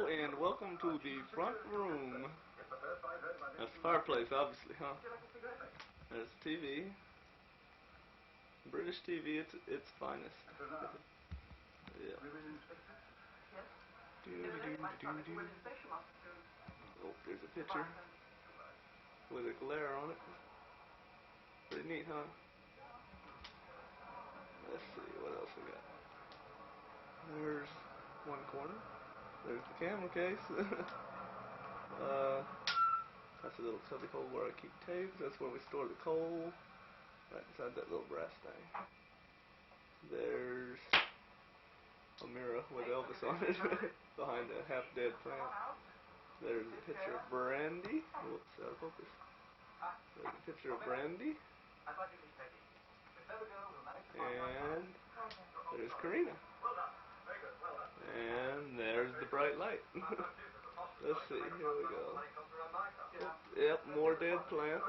Hello and welcome to the front room. That's the fireplace, obviously, huh? There's TV. British TV, its finest. Yeah. Oh, there's a picture with a glare on it. Pretty neat, huh? Let's see, what else we got? There's one corner. There's the camera case. That's a little cubby hole where I keep tapes. That's where we store the coal. Right inside that little brass thing. There's a mirror with Elvis on it behind a half-dead plant. There's a picture of Brandy. Whoops, out of focus. There's a picture of Brandy. And there's Karina. And there's the bright light. Let's see, here we go. Yep, more dead plants.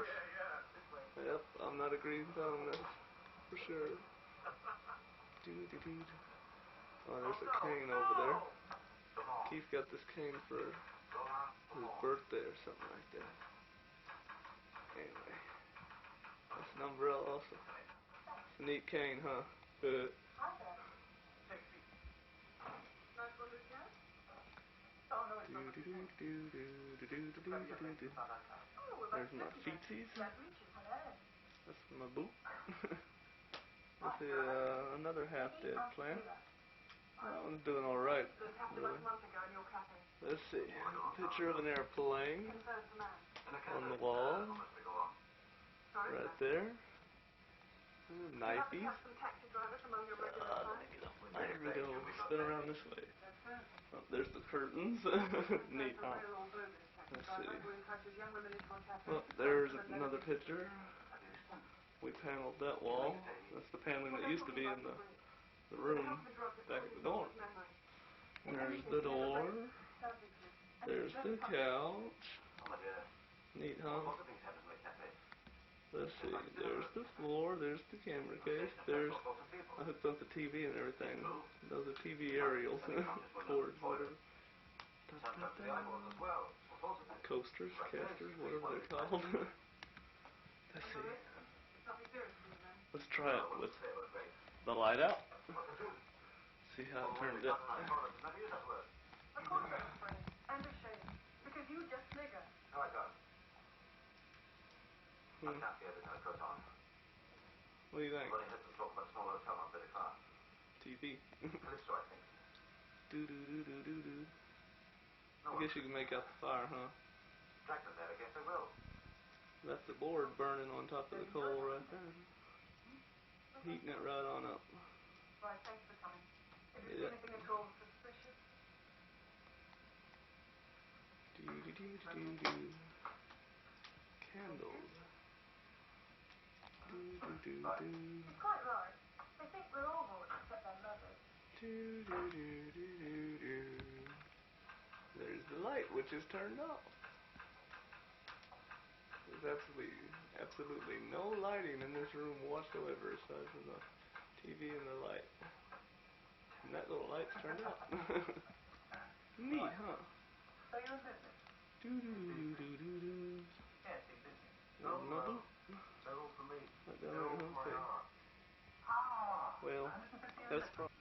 Yep, I'm not a green thumb, that's for sure. Oh, there's a cane over there. Keith got this cane for his birthday or something like that. Anyway, that's an umbrella also. It's a neat cane, huh? Good. There's my feetsies. That's my boot. Let's see, another half-dead plant. That one's doing alright, really. Let's see, a picture of an airplane on the wall. Right there. Knifeies. Let me get up. There we go. Spin around this way. Oh, there's the curtains. Neat, huh? Let's see. Well, there's another picture. We paneled that wall. That's the paneling that used to be in the room back at the dorm. There's the door. There's the couch. Neat, huh? Let's see, there's the floor, there's the camera case, I hooked up the TV and everything. Those are TV aerials, cords, whatever. Coasters, casters, whatever they're called. Let's see. Let's try it with the light out. See how it turns out. What do you think? TV. Do. I guess you can make out the fire, huh? Left the board burning on top of the coal right there. Heating it right on up. Right, thanks for coming. If you see anything at all suspicious. Candles. He's quite right. They think we're all bored except their mothers. There's the light, which is turned off. There's absolutely no lighting in this room whatsoever aside from the TV and the light. And that little light's turned off. Neat, huh? So you're in business? Yes, in business. No, they're all for me. Well, that's probably